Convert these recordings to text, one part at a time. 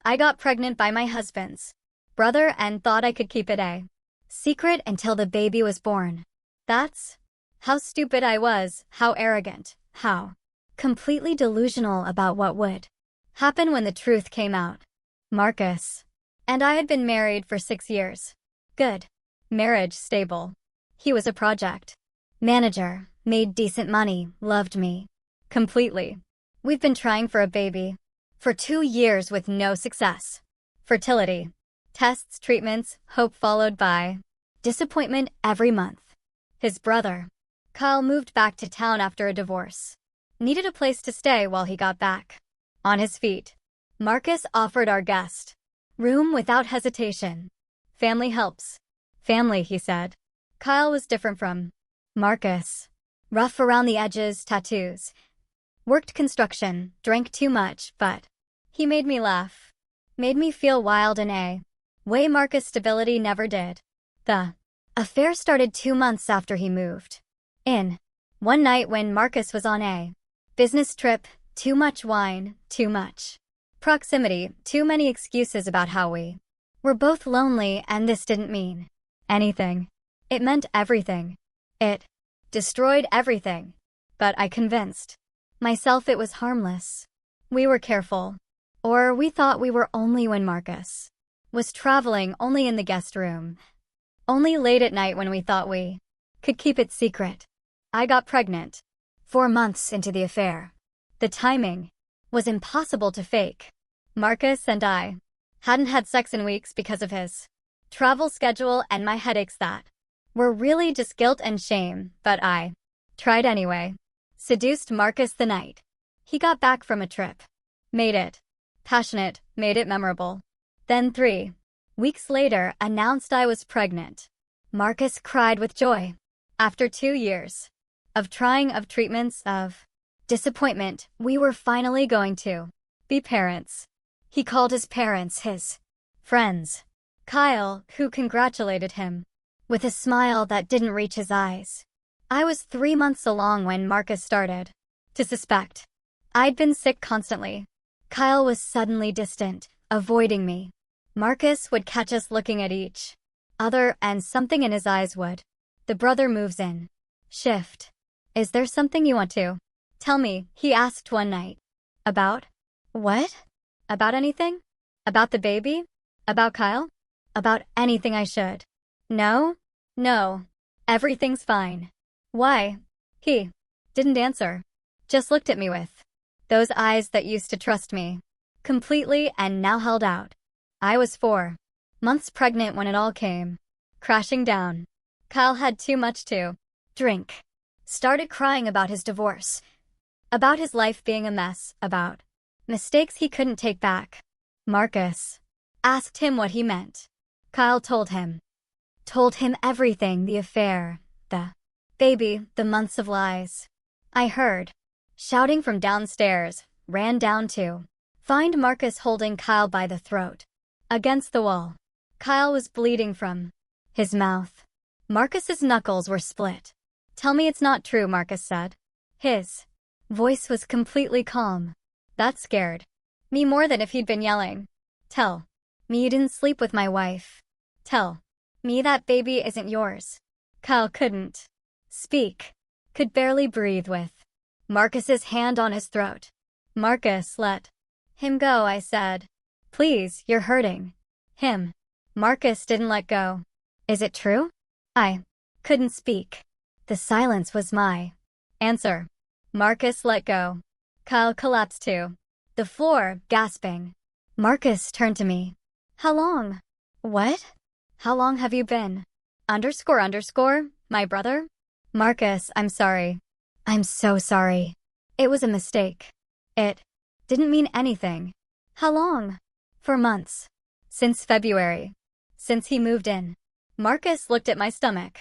I got pregnant by my husband's brother and thought I could keep it a secret until the baby was born. That's how stupid I was, how arrogant, how completely delusional about what would happen when the truth came out. Marcus and I had been married for 6 years. Good. Marriage stable. He was a project manager, made decent money, loved me completely. We've been trying for a baby for 2 years with no success. Fertility tests, treatments, hope followed by disappointment every month. His brother, Kyle, moved back to town after a divorce. Needed a place to stay while he got back on his feet. Marcus offered our guest room without hesitation. Family helps. Family, he said. Kyle was different from Marcus. Rough around the edges, tattoos. Worked construction, drank too much, but he made me laugh. Made me feel wild in a way Marcus' stability never did. The affair started 2 months after he moved in. One night when Marcus was on a business trip, too much wine, too much proximity, too many excuses about how we were both lonely, and this didn't mean anything. It meant everything. It destroyed everything. But I convinced myself it was harmless. We were careful. Or we thought we were, only when Marcus was traveling, only in the guest room. Only late at night when we thought we could keep it secret. I got pregnant 4 months into the affair. The timing was impossible to fake. Marcus and I hadn't had sex in weeks because of his travel schedule and my headaches that were really just guilt and shame, but I tried anyway. Seduced Marcus the night he got back from a trip. Made it passionate, made it memorable. Then 3 weeks later, announced I was pregnant. Marcus cried with joy. After 2 years of trying, of treatments, of disappointment, we were finally going to be parents. He called his parents his friends. Kyle, who congratulated him with a smile that didn't reach his eyes. I was 3 months along when Marcus started to suspect I'd been sick constantly. Kyle was suddenly distant, avoiding me. Marcus would catch us looking at each other, and something in his eyes would. The brother moves in. Shift. Is there something you want to tell me? He asked one night. About what? About anything? About the baby? About Kyle? About anything I should? No? No. Everything's fine. Why? He didn't answer. Just looked at me with those eyes that used to trust me completely and now held out. I was 4 months pregnant when it all came crashing down. Kyle had too much to drink. Started crying about his divorce. About his life being a mess. About mistakes he couldn't take back. Marcus asked him what he meant. Kyle told him. Told him everything, the affair, the baby, the months of lies. I heard shouting from downstairs, ran down to find Marcus holding Kyle by the throat against the wall. Kyle was bleeding from his mouth. Marcus's knuckles were split. Tell me it's not true, Marcus said. His voice was completely calm. That scared me more than if he'd been yelling. Tell me you didn't sleep with my wife. Tell me that baby isn't yours. Kyle couldn't speak, could barely breathe with Marcus's hand on his throat. Marcus, let him go, I said. Please, you're hurting him. Marcus didn't let go. Is it true? I couldn't speak. The silence was my answer. Marcus let go. Kyle collapsed to the floor, gasping. Marcus turned to me. How long? What? How long have you been? __, my brother? Marcus, I'm sorry. I'm so sorry. It was a mistake. It didn't mean anything. How long? For months. Since February. Since he moved in. Marcus looked at my stomach.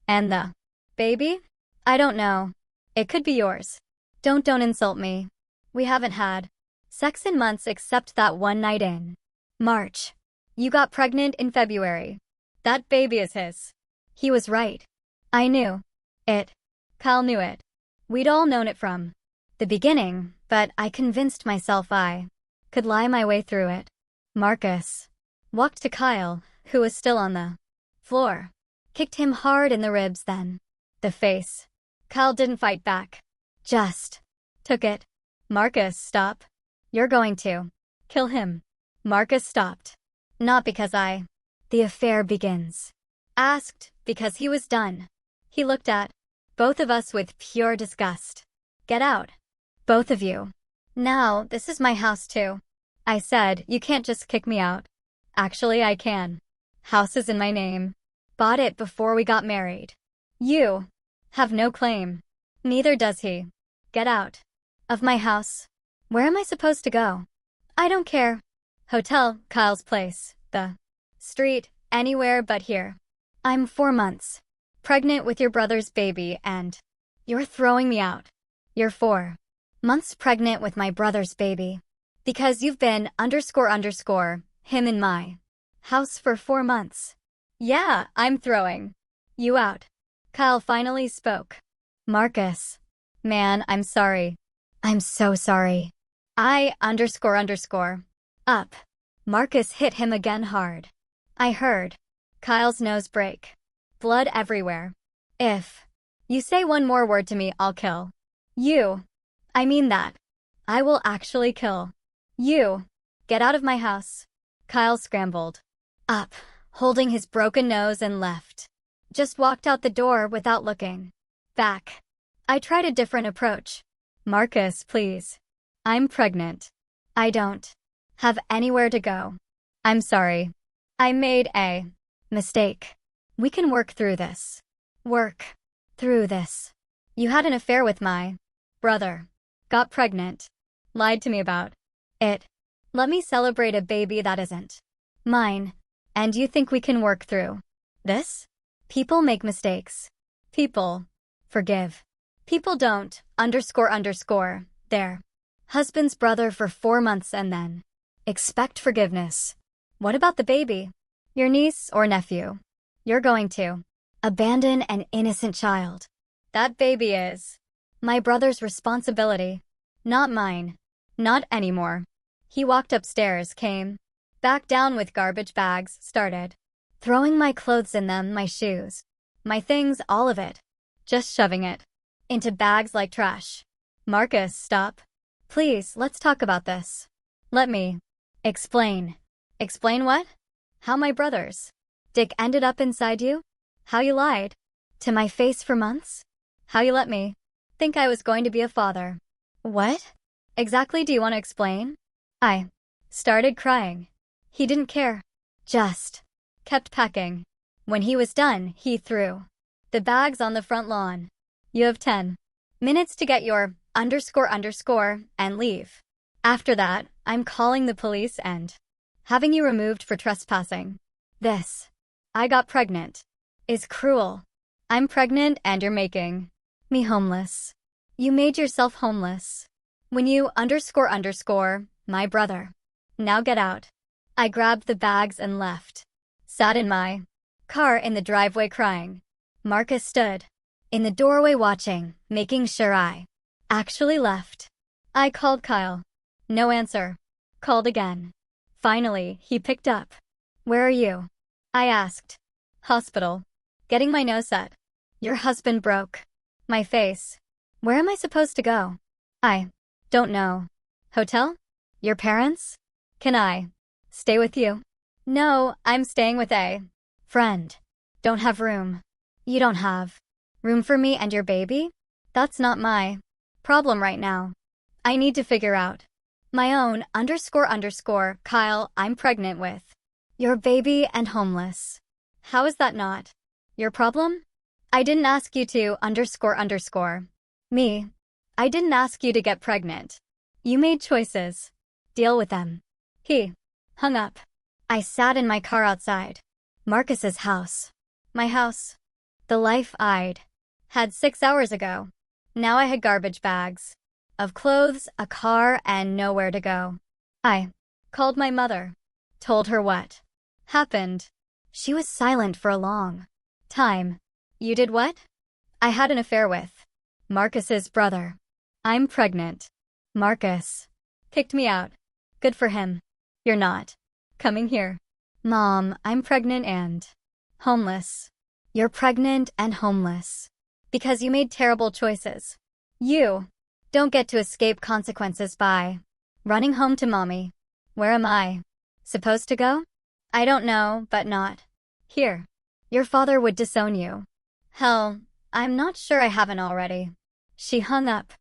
And the baby? I don't know. It could be yours. Don't insult me. We haven't had sex in months except that one night in March. You got pregnant in February. That baby is his. He was right. I knew it. Kyle knew it. We'd all known it from the beginning, but I convinced myself I could lie my way through it. Marcus walked to Kyle, who was still on the floor. Kicked him hard in the ribs, then the face. Kyle didn't fight back. Just took it. Marcus, stop. You're going to kill him. Marcus stopped. Not because The affair begins. Asked because he was done. He looked at both of us with pure disgust. Get out. Both of you. Now, this is my house too. I said, you can't just kick me out. Actually, I can. House is in my name. Bought it before we got married. You have no claim. Neither does he. Get out of my house. Where am I supposed to go? I don't care. Hotel, Kyle's place, the street, anywhere but here. I'm 4 months pregnant with your brother's baby and you're throwing me out. You're 4 months pregnant with my brother's baby because you've been __ him in my house for 4 months. Yeah, I'm throwing you out. Kyle finally spoke. Marcus. Man, I'm sorry. I'm so sorry. I __ up. Marcus hit him again hard. I heard Kyle's nose break. Blood everywhere. If you say one more word to me, I'll kill you. I mean that. I will actually kill you. Get out of my house. Kyle scrambled up, holding his broken nose, and left. Just walked out the door without looking back. I tried a different approach. Marcus, please. I'm pregnant. I don't have anywhere to go. I'm sorry. I made a mistake. We can work through this. Work through this. You had an affair with my brother. Got pregnant. Lied to me about it. Let me celebrate a baby that isn't mine. And you think we can work through this? People make mistakes. People forgive. People don't __ their husband's brother for 4 months and then expect forgiveness. What about the baby? Your niece or nephew? You're going to abandon an innocent child. That baby is my brother's responsibility, not mine. Not anymore. He walked upstairs, came back down with garbage bags, started throwing my clothes in them, my shoes, my things, all of it. Just shoving it into bags like trash. Marcus, stop. Please, let's talk about this. Let me explain. Explain what? How my brother's dick ended up inside you? How you lied to my face for months? How you let me think I was going to be a father? What exactly do you want to explain? I started crying. He didn't care. Just kept packing. When he was done, he threw the bags on the front lawn. You have 10 minutes to get your __ and leave. After that, I'm calling the police and having you removed for trespassing. This, I got pregnant, is cruel. I'm pregnant and you're making me homeless. You made yourself homeless when you __ my brother. Now get out. I grabbed the bags and left. Sat in my car in the driveway crying. Marcus stood in the doorway watching, making sure I actually left. I called Kyle. No answer. Called again. Finally, he picked up. Where are you? I asked. Hospital. Getting my nose set. Your husband broke my face. Where am I supposed to go? I don't know. Hotel? Your parents? Can I stay with you? No, I'm staying with a friend. Don't have room. You don't have room for me and your baby? That's not my problem right now. I need to figure out my own __ Kyle, I'm pregnant with your baby and homeless. How is that not your problem? I didn't ask you to __ me. I didn't ask you to get pregnant. You made choices. Deal with them. He hung up. I sat in my car outside Marcus's house. My house. The life I'd had 6 hours ago. Now I had garbage bags of clothes, a car, and nowhere to go. I called my mother. Told her what happened. She was silent for a long time. You did what? I had an affair with Marcus's brother. I'm pregnant. Marcus kicked me out. Good for him. You're not coming here. Mom, I'm pregnant and homeless. You're pregnant and homeless. Because you made terrible choices. You don't get to escape consequences by running home to mommy. Where am I supposed to go? I don't know, but not here. Your father would disown you. Hell, I'm not sure I haven't already. She hung up.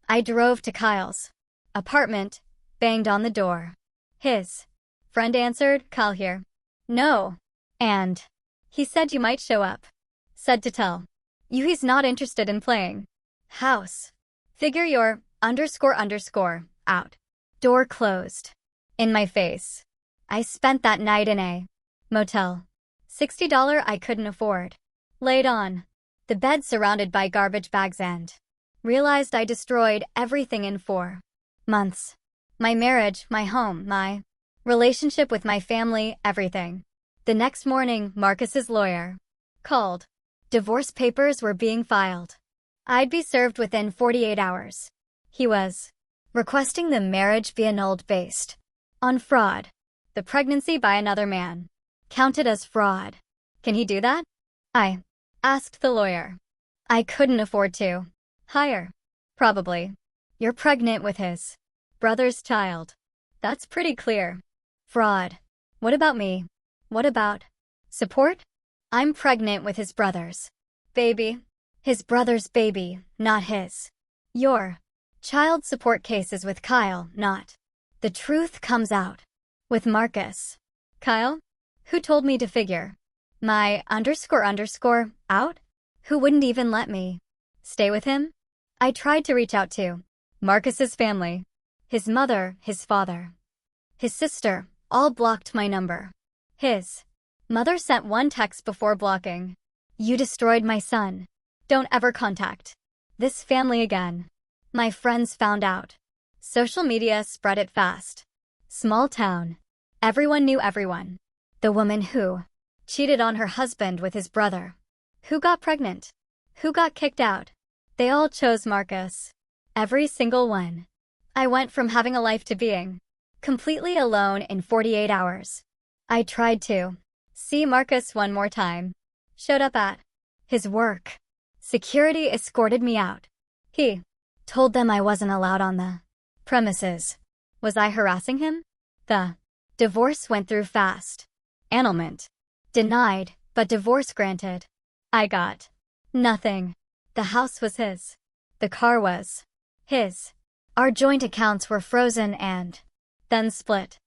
I drove to Kyle's apartment, banged on the door. His friend answered, Kyle here. No. And he said you might show up. Said to tell you he's not interested in playing house. Figure you're __ out. Door closed. In my face. I spent that night in a motel. $60 I couldn't afford. Laid on the bed surrounded by garbage bags and realized I destroyed everything in 4 months. My marriage, my home, my relationship with my family, everything. The next morning, Marcus's lawyer called. Divorce papers were being filed. I'd be served within 48 hours. He was requesting the marriage be annulled based on fraud. The pregnancy by another man counted as fraud. Can he do that? I asked the lawyer. I couldn't afford to hire. Probably. You're pregnant with his brother's child. That's pretty clear. Fraud. What about me? What about support? I'm pregnant with his brother's baby. His brother's baby, not his. Your child support cases with Kyle, not. The truth comes out with Marcus. Kyle? Who told me to figure my __ out? Who wouldn't even let me stay with him? I tried to reach out to Marcus's family. His mother, his father, his sister, all blocked my number. His mother sent one text before blocking. You destroyed my son. Don't ever contact this family again. My friends found out. Social media spread it fast. Small town. Everyone knew everyone. The woman who cheated on her husband with his brother. Who got pregnant? Who got kicked out? They all chose Marcus. Every single one. I went from having a life to being completely alone in 48 hours. I tried to see Marcus one more time. Showed up at his work. Security escorted me out. He told them I wasn't allowed on the premises. Was I harassing him? The divorce went through fast. Annulment denied, but divorce granted. I got nothing. The house was his. The car was his. Our joint accounts were frozen and then split.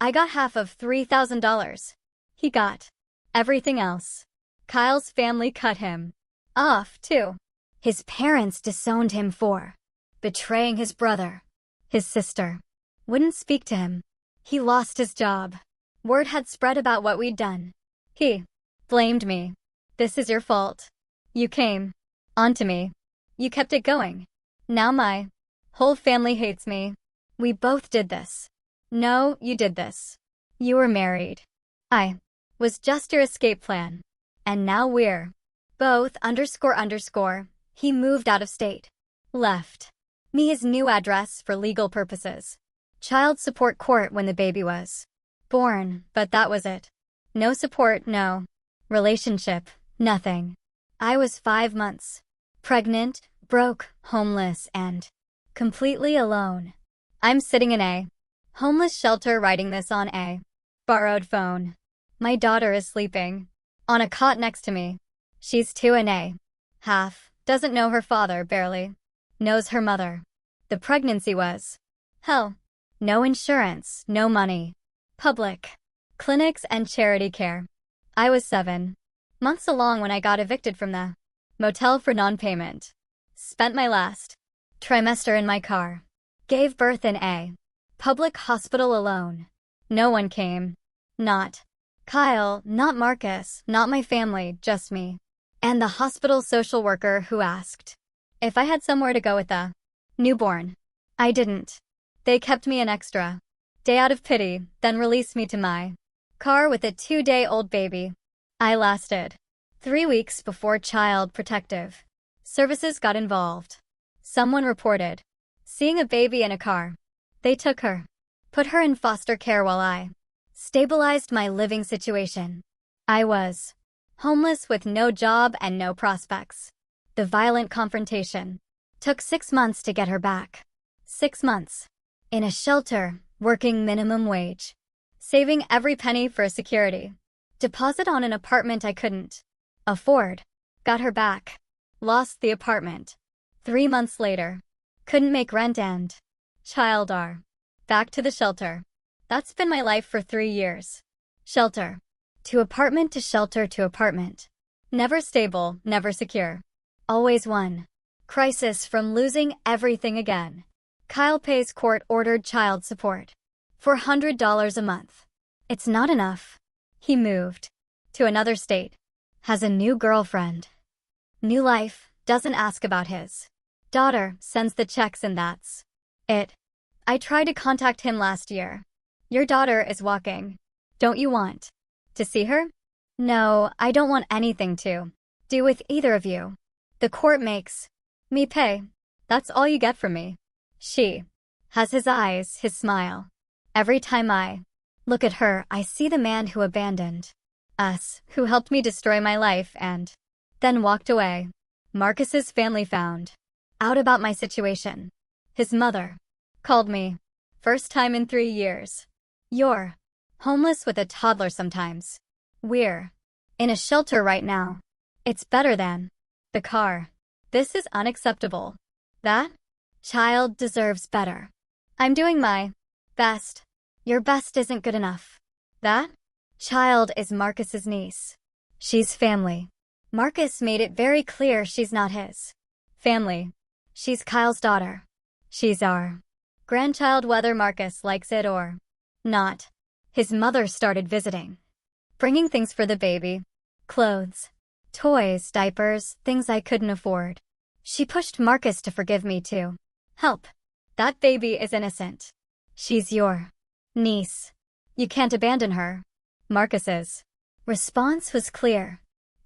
I got half of $3,000. He got everything else. Kyle's family cut him off, too. His parents disowned him for betraying his brother. His sister wouldn't speak to him. He lost his job. Word had spread about what we'd done. He blamed me. This is your fault. You came onto me. You kept it going. Now my whole family hates me. We both did this. No, you did this. You were married. I was just your escape plan. And now we're both __ he moved out of state. Left me his new address for legal purposes. Child support court when the baby was born, but that was it. No support, no relationship, nothing. I was 5 months pregnant, broke, homeless, and completely alone. I'm sitting in a homeless shelter writing this on a borrowed phone. My daughter is sleeping on a cot next to me. She's 2.5, doesn't know her father barely, knows her mother. The pregnancy was hell. No insurance, no money. Public clinics and charity care. I was 7 months along when I got evicted from the motel for non-payment. Spent my last trimester in my car. Gave birth in a public hospital alone. No one came. Not Kyle, not Marcus, not my family, just me. And the hospital social worker who asked if I had somewhere to go with the newborn. I didn't. They kept me an extra day out of pity, then released me to my car with a 2-day-old baby. I lasted 3 weeks before Child Protective Services got involved. Someone reported seeing a baby in a car. They took her, put her in foster care while I stabilized my living situation. I was homeless with no job and no prospects. The violent confrontation took 6 months to get her back. 6 months. In a shelter, working minimum wage. Saving every penny for a security deposit on an apartment I couldn't afford. Got her back. Lost the apartment. 3 months later. Couldn't make rent and child are back to the shelter. That's been my life for 3 years. Shelter. To apartment to shelter to apartment. Never stable, never secure. Always one crisis from losing everything again. Kyle pays court-ordered child support. $400 a month. It's not enough. He moved to another state. Has a new girlfriend. New life, doesn't ask about his daughter, sends the checks and that's it. I tried to contact him last year. Your daughter is walking. Don't you want to see her? No, I don't want anything to do with either of you. The court makes me pay. That's all you get from me. She has his eyes, his smile. Every time I look at her, I see the man who abandoned us, who helped me destroy my life and then walked away. Marcus's family found out about my situation. His mother called me. First time in 3 years. You're homeless with a toddler sometimes. We're in a shelter right now. It's better than the car. This is unacceptable. That child deserves better. I'm doing my best. Your best isn't good enough. That child is Marcus's niece. She's family. Marcus made it very clear she's not his family. She's Kyle's daughter. She's our grandchild whether Marcus likes it or not. His mother started visiting, bringing things for the baby. Clothes, toys, diapers, things I couldn't afford. She pushed Marcus to forgive me too. Help. That baby is innocent. She's your niece. You can't abandon her. Marcus's response was clear.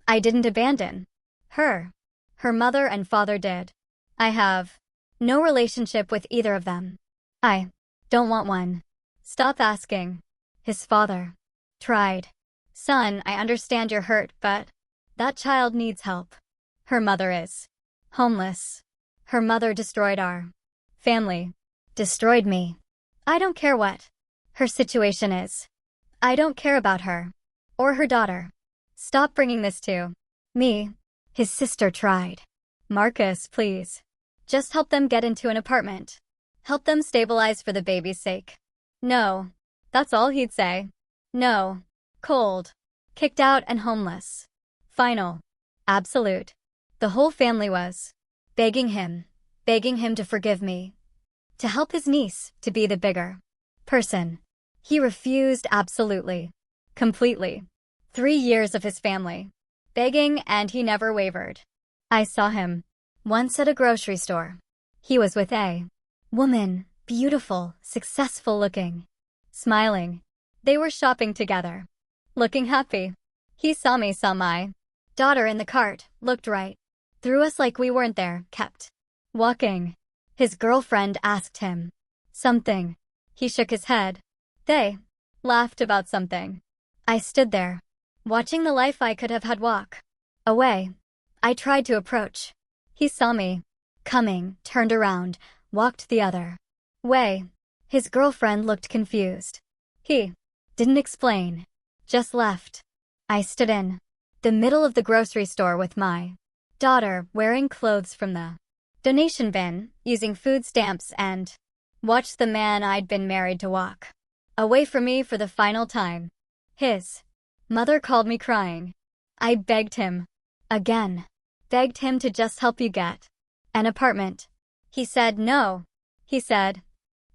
I didn't abandon her. Her mother and father did. I have no relationship with either of them. I don't want one. Stop asking. His father tried. Son, I understand you're hurt, but that child needs help. Her mother is homeless. Her mother destroyed our family. Destroyed me. I don't care what her situation is. I don't care about her or her daughter. Stop bringing this to me. His sister tried. Marcus, please. Just help them get into an apartment. Help them stabilize for the baby's sake. No. That's all he'd say. No. Cold. Kicked out and homeless. Final. Absolute. The whole family was begging him to forgive me. To help his niece to be the bigger person. He refused absolutely. Completely. 3 years of his family begging and he never wavered. I saw him once at a grocery store. He was with a woman, beautiful, successful looking, smiling. They were shopping together, looking happy. He saw me, saw my daughter in the cart, looked right through us like we weren't there, kept walking. His girlfriend asked him something. He shook his head. They laughed about something. I stood there, watching the life I could have had walk away. I tried to approach. He saw me coming, turned around, walked the other way. His girlfriend looked confused. He didn't explain, just left. I stood in the middle of the grocery store with my daughter, wearing clothes from the donation bin, using food stamps, and watched the man I'd been married to walk away from me for the final time. His mother called me crying. I begged him again. Begged him to just help you get an apartment. He said no. He said,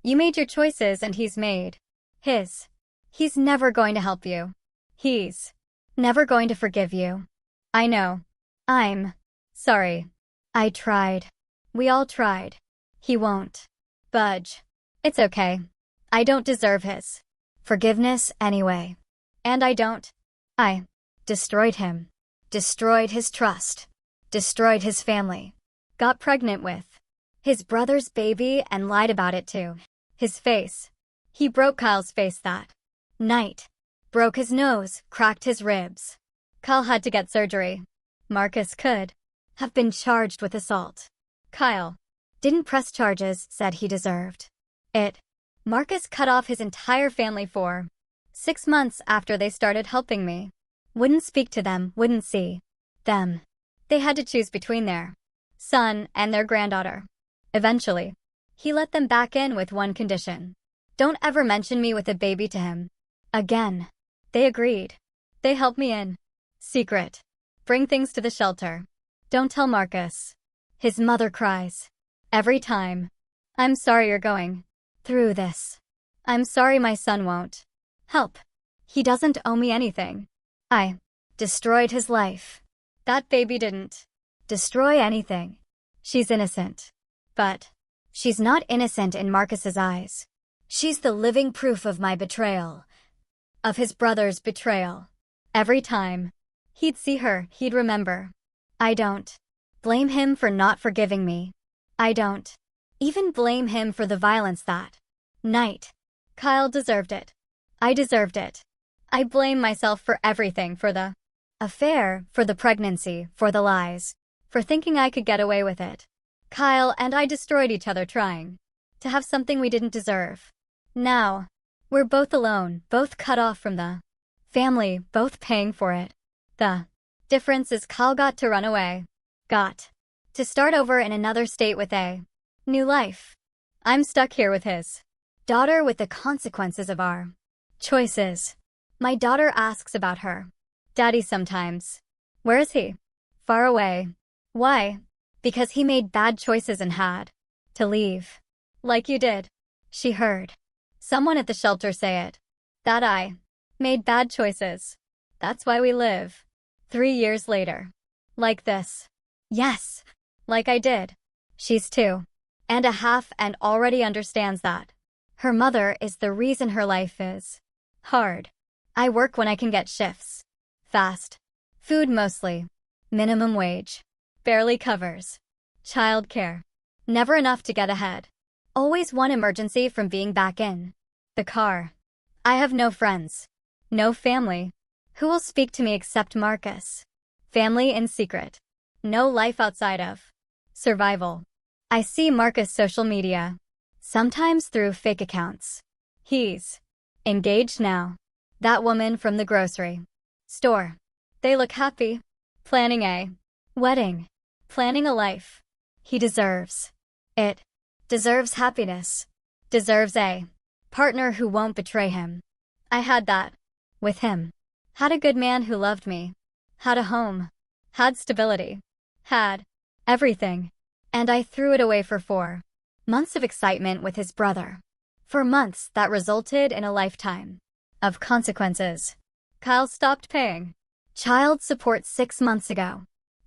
you made your choices and he's made his. He's never going to help you. He's never going to forgive you. I know. I'm sorry. I tried. We all tried. He won't budge. It's okay. I don't deserve his forgiveness anyway. And I don't. I destroyed him. Destroyed his trust. Destroyed his family. Got pregnant with his brother's baby and lied about it to his face. He broke Kyle's face that Night. Broke his nose, cracked his ribs. Kyle had to get surgery. Marcus could have been charged with assault. Kyle didn't press charges, said he deserved it. Marcus cut off his entire family for 6 months after they started helping me. Wouldn't speak to them, wouldn't see them. They had to choose between their son and their granddaughter. Eventually, he let them back in with one condition. Don't ever mention me with a baby to him again. They agreed. They helped me in secret. Bring things to the shelter. Don't tell Marcus. His mother cries every time. I'm sorry you're going through this. I'm sorry my son won't help. He doesn't owe me anything. I destroyed his life. That baby didn't destroy anything. She's innocent. But she's not innocent in Marcus's eyes. She's the living proof of my betrayal. Of his brother's betrayal. Every time he'd see her, he'd remember. I don't blame him for not forgiving me. I don't even blame him for the violence that night. Kyle deserved it. I deserved it. I blame myself for everything, for the affair, for the pregnancy, for the lies, for thinking I could get away with it. Kyle and I destroyed each other trying to have something we didn't deserve. Now, we're both alone, both cut off from the family, both paying for it. The difference is Kyle got to run away. Got to start over in another state with a new life. I'm stuck here with his daughter with the consequences of our choices. My daughter asks about her daddy sometimes. Where is he? Far away. Why? Because he made bad choices and had to leave. Like you did. She heard someone at the shelter say it. That I made bad choices. That's why we live 3 years later. Like this. Yes. Like I did. She's 2.5 and already understands that her mother is the reason her life is hard. I work when I can get shifts. Fast food mostly. Minimum wage. Barely covers child care. Never enough to get ahead. Always one emergency from being back in the car. I have no friends. No family. Who will speak to me except Marcus? Family in secret. No life outside of survival. I see Marcus' social media. Sometimes through fake accounts. He's engaged now. That woman from the grocery store. They look happy. Planning a wedding. Planning a life. He deserves it. Deserves happiness. Deserves a partner who won't betray him. I had that with him. Had a good man who loved me. Had a home. Had stability. Had everything. And I threw it away for 4 months of excitement with his brother. For months that resulted in a lifetime of consequences. Kyle stopped paying child support 6 months ago.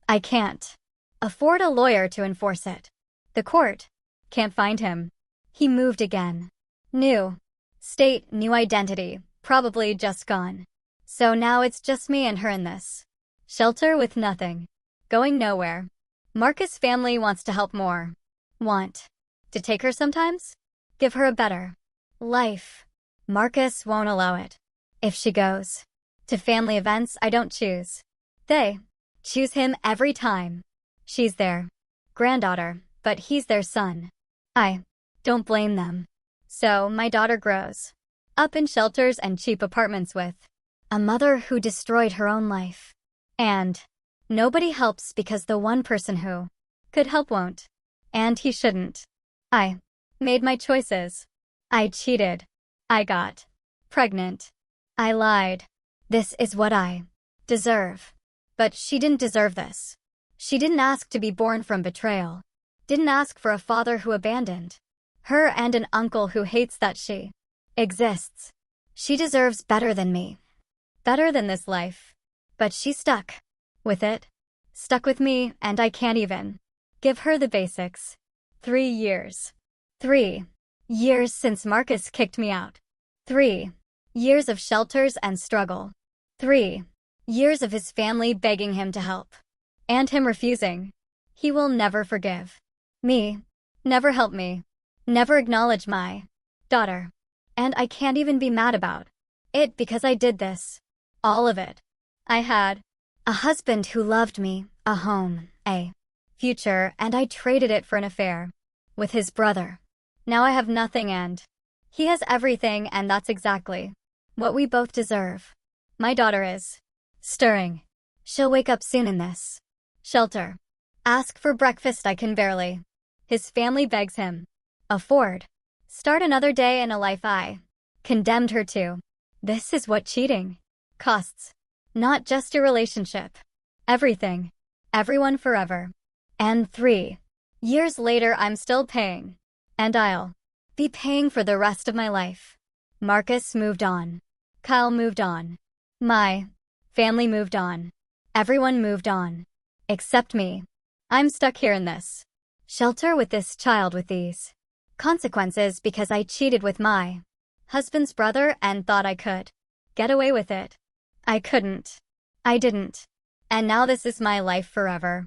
I can't afford a lawyer to enforce it. The court can't find him. He moved again. New state, new identity, probably just gone. So now it's just me and her in this shelter with nothing. Going nowhere. Marcus' family wants to help more. Want to take her sometimes? Give her a better life. Marcus won't allow it. If she goes to family events I don't choose. They choose him every time. She's their granddaughter, but he's their son. I don't blame them. So my daughter grows up in shelters and cheap apartments with a mother who destroyed her own life. And nobody helps because the one person who could help won't. And he shouldn't. I made my choices. I cheated. I got pregnant. I lied. This is what I deserve. But she didn't deserve this. She didn't ask to be born from betrayal. Didn't ask for a father who abandoned her and an uncle who hates that she exists. She deserves better than me. Better than this life. But she stuck with it. Stuck with me, and I can't even give her the basics. 3 years. 3 years since Marcus kicked me out. 3 years of shelters and struggle. 3 years of his family begging him to help. And him refusing. He will never forgive me. Never help me. Never acknowledge my daughter. And I can't even be mad about It because I did this. All of it. I had a husband who loved me, a home, a future, and I traded it for an affair with his brother. Now I have nothing and he has everything, and that's exactly what we both deserve. My daughter is stirring. She'll wake up soon in this shelter. Ask for breakfast, I can barely. His family begs him. Afford. Start another day in a life I condemned her to. This is what cheating costs. Not just a relationship. Everything. Everyone forever. And 3 years later I'm still paying. And I'll be paying for the rest of my life. Marcus moved on. Kyle moved on. My family moved on. Everyone moved on. Except me. I'm stuck here in this shelter with this child with these consequences because I cheated with my husband's brother and thought I could get away with it. I couldn't. I didn't. And now this is my life forever.